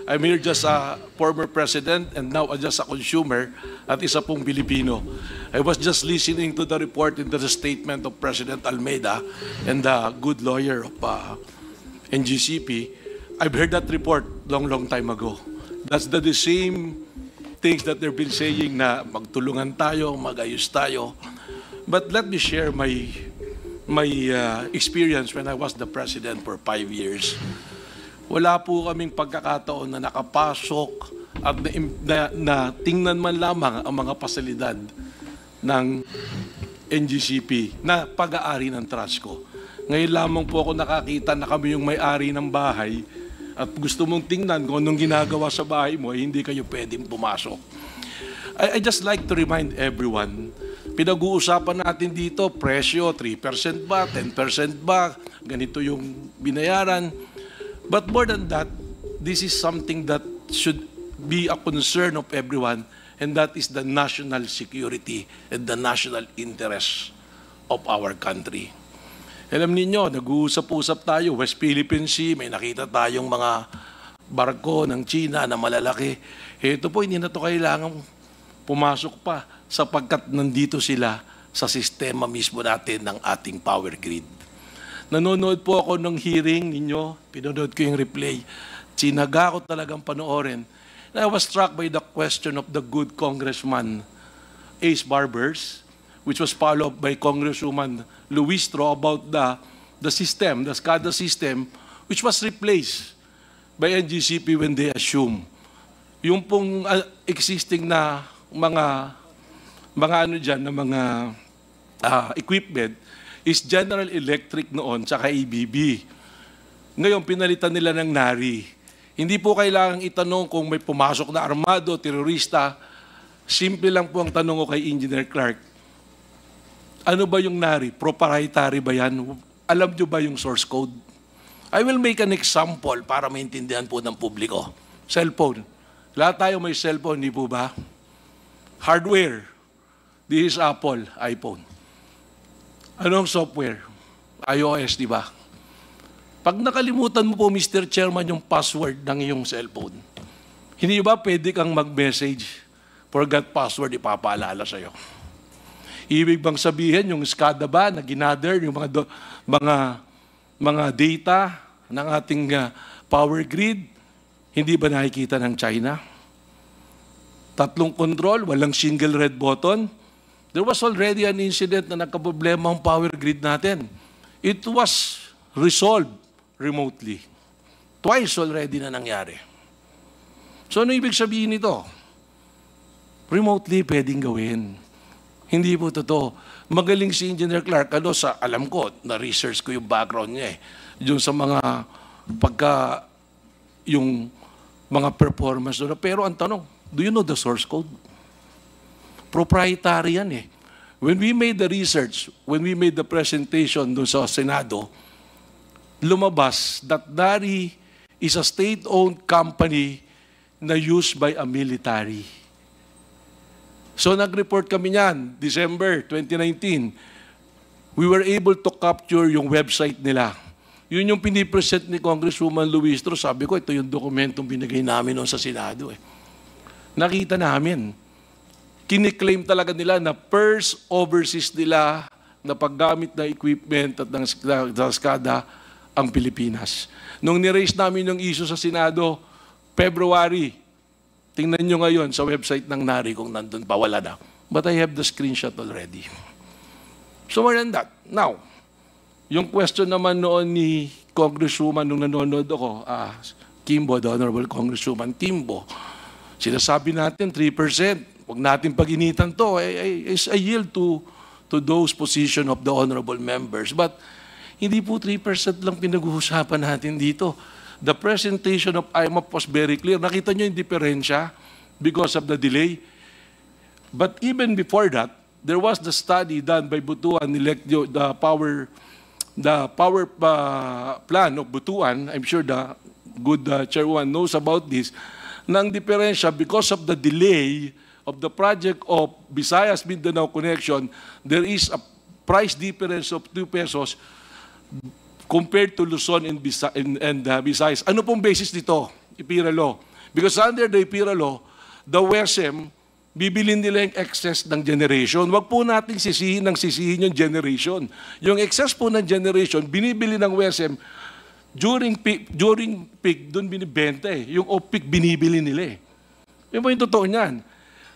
I'm here just a former president and now just a consumer at isa pong Pilipino. I was just listening to the report and the statement of President Almeida and the good lawyer of NGCP. I've heard that report long time ago. That's the same things that they've been saying na magtulungan tayo, magayos tayo. But let me share my experience when I was the president for 5 years. Wala po kaming pagkakataon na nakapasok at na tingnan man lamang ang mga pasilidad ng NGCP na pag-aari ng Trasco. Ngayon lamang po ako nakakita na kami yung may-ari ng bahay at gusto mong tingnan kung anong ginagawa sa bahay mo, hindi kayo pwedeng pumasok. I just like to remind everyone, pinag-uusapan natin dito, presyo, 3% ba, 10% ba, ganito yung binayaran. But more than that, this is something that should be a concern of everyone, and that is the national security and the national interest of our country. Alam ninyo, nag-uusap-usap tayo, West Philippine Sea, may nakita tayong mga barko ng China na malalaki. Ito po, hindi na ito kailangan pumasok pa sapagkat nandito sila sa sistema mismo natin ng ating power grid. Nanonood po ako ng hearing ninyo, pinanood ko yung replay. Sinaga ko talagang panoorin. And I was struck by the question of the good Congressman Ace Barbers, which was followed by Congresswoman Luistro about the system, the SCADA system, which was replaced by NGCP when they assume. Yung pong existing na mga ano dyan, na mga equipment, is General Electric noon, tsaka ABB. Ngayon, pinalitan nila ng NARI. Hindi po kailangang itanong kung may pumasok na armado, terorista. Simple lang po ang tanong ko kay Engineer Clark. Ano ba yung NARI? Proprietary ba yan? Alam nyo ba yung source code? I will make an example para maintindihan po ng publiko. Cellphone. Lahat tayo may cellphone, di po ba? Hardware. This is Apple, iPhone. Anong software? iOS, di ba? Pag nakalimutan mo po, Mr. Chairman, yung password ng iyong cellphone, hindi ba pwede kang mag-message, forgot password, ipapaalala sa'yo? Ibig bang sabihin, yung SCADA ba na ginather, yung mga data ng ating power grid, hindi ba nakikita ng China? 3 control, walang single red button. There was already an incident na nagkaproblema ang power grid natin. It was resolved remotely. Twice already na nangyari. So ano ibig sabihin nito? Remotely pwedeng gawin. Hindi po totoo. Magaling si Engineer Clark, alam ko, na-research ko yung background niya yung sa mga yung mga performance doon. Pero ang tanong, do you know the source code? Proprietary yan eh. When we made the research, when we made the presentation doon sa Senado, lumabas that NARI is a state-owned company na used by a military. So nag-report kami niyan, December 2019. We were able to capture yung website nila. Yun yung pinipresent ni Congresswoman Luistro. Sabi ko, ito yung dokumentong binigay namin noon sa Senado eh. Nakita namin. Kiniklaim talaga nila na first overseas nila na paggamit na equipment at ng SCADA ang Pilipinas. Nung ni-raise namin yung issue sa Senado, February, tingnan nyo ngayon sa website ng NARI kung nandun pa, wala na. But I have the screenshot already. So more than that. Now, yung question naman noon ni Congresswoman nung nanonood ako, Kimbo, the Honorable Congresswoman Kimbo, sinasabi natin 3%. Huwag natin pag-initan to. I yield to those position of the honorable members. But hindi po 3% lang pinag-uusapan natin dito. The presentation of IMAP was very clear. Nakita nyo yung diferensya because of the delay. But even before that, there was the study done by Butuan, the power plan of Butuan. I'm sure the good chairman knows about this. Nang diferensya because of the delay of the project of Visayas-Mindanao connection, there is a price difference of 2 pesos compared to Luzon and Visayas. Ano pong basis nito? IPIRA law. Because under the IPIRA law, the WESM, bibilin nila yung excess ng generation. Wag po nating sisihin yung generation. Yung excess po ng generation, binibili ng WESM during peak, doon binibenta eh. Yung off-peak, binibili nila eh. Yun po yung totoo niyan.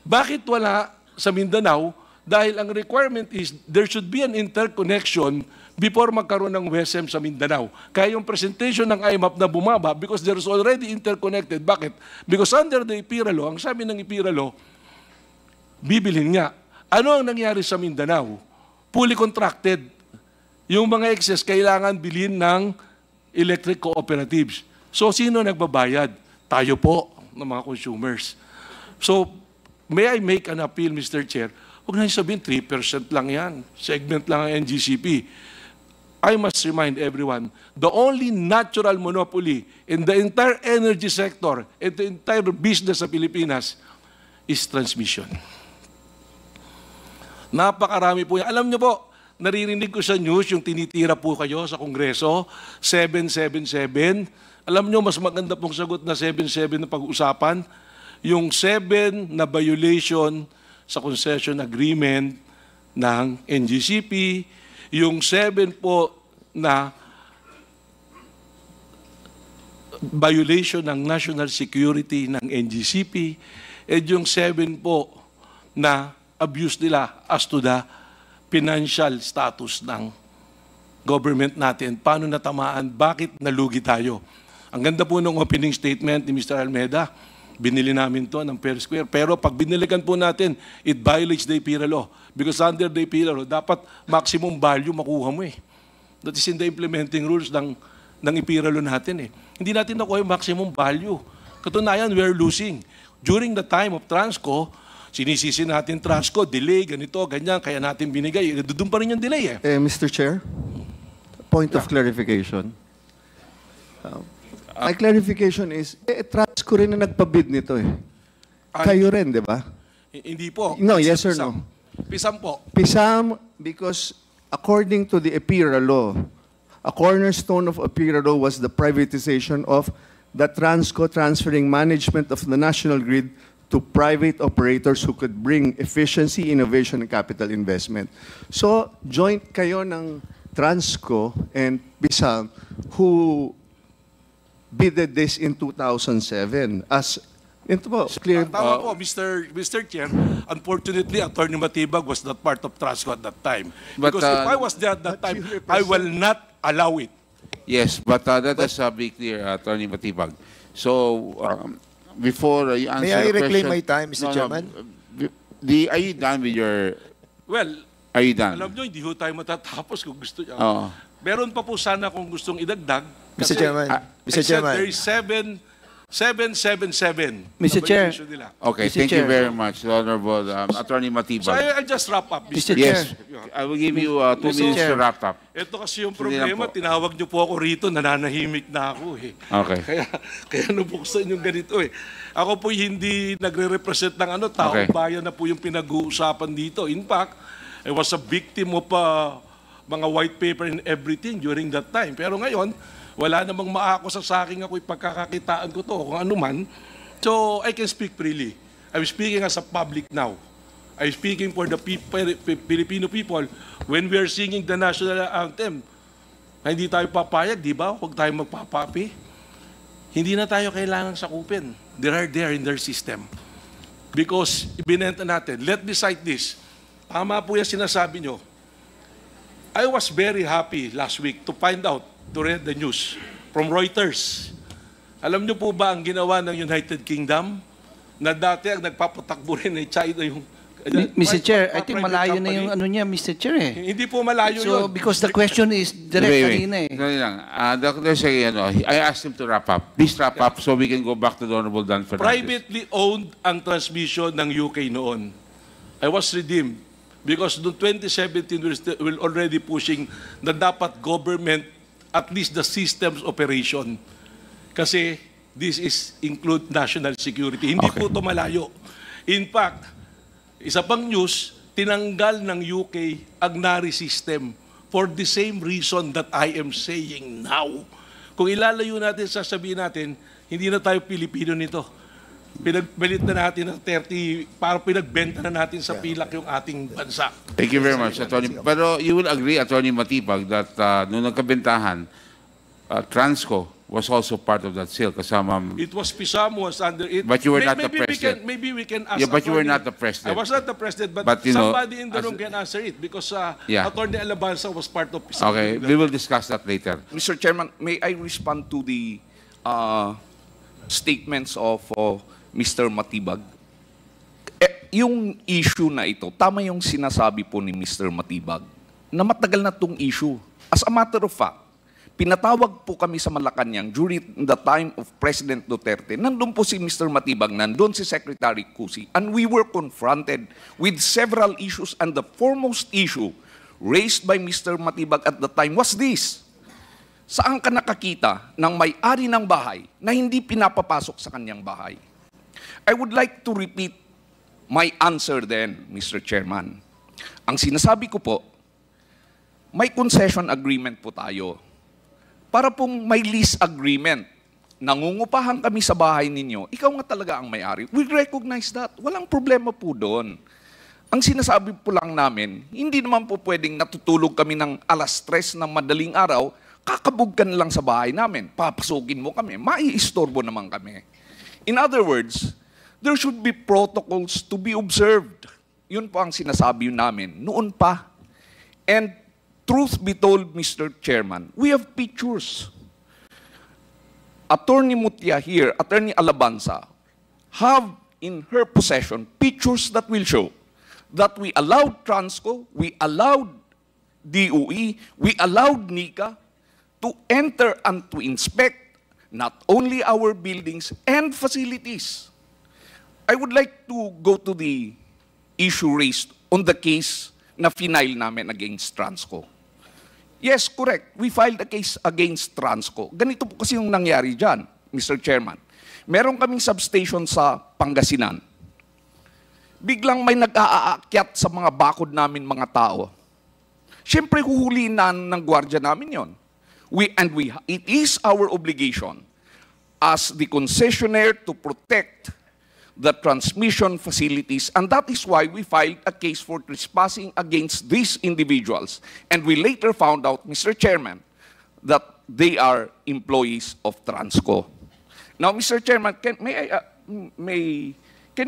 Bakit wala sa Mindanao? Dahil ang requirement is there should be an interconnection before magkaroon ng WESM sa Mindanao. Kaya yung presentation ng IMAP na bumaba because there's already interconnected. Bakit? Because under the IPIRA law, ang sabi ng IPIRA law, bibilhin nga. Ano ang nangyari sa Mindanao? Fully contracted. Yung mga excess kailangan bilhin ng electric cooperatives. So, sino nagbabayad? Tayo po, ng mga consumers. So, may I make an appeal, Mr. Chair? Huwag na sabihin, 3% lang yan. Segment lang ang NGCP. I must remind everyone, the only natural monopoly in the entire energy sector, in the entire business sa Pilipinas, is transmission. Napakarami po yan. Alam niyo po, naririnig ko sa news, yung tinitira po kayo sa Kongreso, 777. Alam niyo, mas maganda pong sagot na 77 na pag-uusapan. Yung 7 na violation sa concession agreement ng NGCP, yung 7 po na violation ng national security ng NGCP, at yung 7 po na abuse nila as to the financial status ng government natin. Paano natamaan? Bakit nalugi tayo? Ang ganda po ng opening statement ni Mr. Almeda. Binili namin to ng per square. Pero pag binilikan po natin, it violates the IPIRA law. Because under the IPIRA law, dapat maximum value makuha mo eh. That is in the implementing rules ng IPIRA law natin eh. Hindi natin nakuha yung maximum value. Katunayan, we're losing. During the time of Transco, sinisisi natin Transco, delay, ganito, ganyan, kaya natin binigay. Doon pa rin yung delay eh. Mr. Chair, point of clarification. My clarification is, Transco rin na nagpabid nito eh. Kayo rin, di ba? Hindi po. No, yes or no? Pisam po. Pisam, because according to the IPIRA law, a cornerstone of IPIRA law was the privatization of the Transco transferring management of the national grid to private operators who could bring efficiency, innovation, and capital investment. So, joint kayo ng Transco and Pisam who bidded this in 2007 as ito po, clear. Tama po, Mr. Chair. Unfortunately, Attorney Matibag was not part of Transco at that time. But, because if I was there at that time, I will not allow it. Yes, but let us be clear, Attorney Matibag. So, before you answer May I the reclaim question, my time, Mr. Chairman? Are you done with your... Well, Are you done? alam nyo, hindi ho tayo matatapos kung gusto nyo. Oo. Meron pa po sana kung gustong idagdag. Mr. Chairman, Mr. I said Chairman. there is 777. Mr. na Chair. violation nila. Okay, Mr. thank you Chair. very much, Honorable Attorney So Matibag. I'll just wrap up, Mr. Mr. Chair. Yes, I will give you 2 minutes Chair. to wrap up. Ito kasi yung Hindi lang problema, po. tinawag niyo po ako rito, nananahimik na ako eh. Okay. Kaya nabuksan yung ganito eh. Ako po hindi nagre-represent ng taong Okay. bayan na po yung pinag-uusapan dito. In fact, I was a victim of mga white paper and everything during that time. Pero ngayon, wala namang maakusa sa akin ako ipagkakakitaan ko to kung ano man. So, I can speak freely. I'm speaking as a public now. I'm speaking for the Filipino people when we are singing the national anthem. Hindi tayo papayag, di ba? Huwag tayo magpapapi. Hindi na tayo kailangang sakupin. They are there in their system. Because, ibinenta natin. Let me cite this. Tama po yung sinasabi nyo. I was very happy last week to find out, to read the news from Reuters. Alam nyo po ba ang ginawa ng United Kingdom? Na dati ang nagpapatakbo rin ay China yung... Mr. Chair, I think private malayo na company. yung ano niya, Mr. Chair eh. Hindi po malayo So, yun. because the question is direct kanina eh. Dali lang. There's I asked him to wrap up. Please wrap up so we can go back to the Honorable Dan Fernandez. Privately owned ang transmission ng UK noon. I was redeemed because noong 2017 we're already pushing na dapat government at least the systems operation. Kasi this is include national security. Hindi po ito malayo. In fact, isa pang news, tinanggal ng UK ang NARI system for the same reason that I am saying now. Kung ilalayo natin, sasabihin natin, hindi na tayo Pilipino nito. Pinagbalit na natin ng 30, para pinagbenta na natin sa pilak yung ating bansa. Thank you very much, Attorney. Pero you will agree, Attorney Matipag, that nung nagkabentahan, Transco was also part of that sale kasama. It was PISAM was under it. But you were not the president. Maybe we can ask. Yeah, but you were Attorney- not the president. I was not the president, but But, you know, somebody in the as- room can answer it because Yeah. Attorney Alabanza was part of PISAM. Okay, we will discuss that later. Mr. Chairman, may I respond to the statements of Mr. Matibag? Yung issue na ito, tama yung sinasabi po ni Mr. Matibag na matagal na itong issue. As a matter of fact, pinatawag po kami sa Malacanang during the time of President Duterte. Nandun po si Mr. Matibag, nandun si Secretary Cusi, and we were confronted with several issues, and the foremost issue raised by Mr. Matibag at the time was this: saan ka nakakita ng may-ari ng bahay na hindi pinapapasok sa kanyang bahay? I would like to repeat my answer then, Mr. Chairman. Ang sinasabi ko po, may concession agreement po tayo. Para pong may lease agreement, nangungupahan kami sa bahay ninyo, ikaw nga talaga ang may-ari. We recognize that. Walang problema po doon. Ang sinasabi po lang namin, hindi naman po pwedeng natutulog kami ng alas 3 ng madaling araw, kakabog ka na lang sa bahay namin, papasukin mo kami, maiistorbo naman kami. In other words, there should be protocols to be observed. Yun po ang sinasabi namin noon pa. And truth be told, Mr. Chairman, we have pictures. Attorney Mutia here, Attorney Alabanza, have in her possession pictures that will show that we allowed Transco, we allowed DOE, we allowed NICA to enter and to inspect not only our buildings and facilities. I would like to go to the issue raised on the case na final namin against Transco. Yes, correct. We filed a case against Transco. Ganito po kasi yung nangyari dyan, Mr. Chairman. Meron kaming substation sa Pangasinan. Biglang may nag-aakyat sa mga bakod namin mga tao. Siyempre, huhuliin na ng gwardiya namin yon. It is our obligation as the concessionaire to protect the transmission facilities, and that is why we filed a case for trespassing against these individuals. And we later found out, Mr. Chairman, that they are employees of Transco. Now, Mr. Chairman, can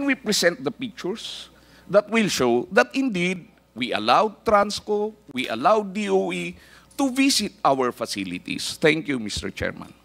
we present the pictures that will show that indeed we allowed Transco, we allowed DOE to visit our facilities? Thank you, Mr. Chairman.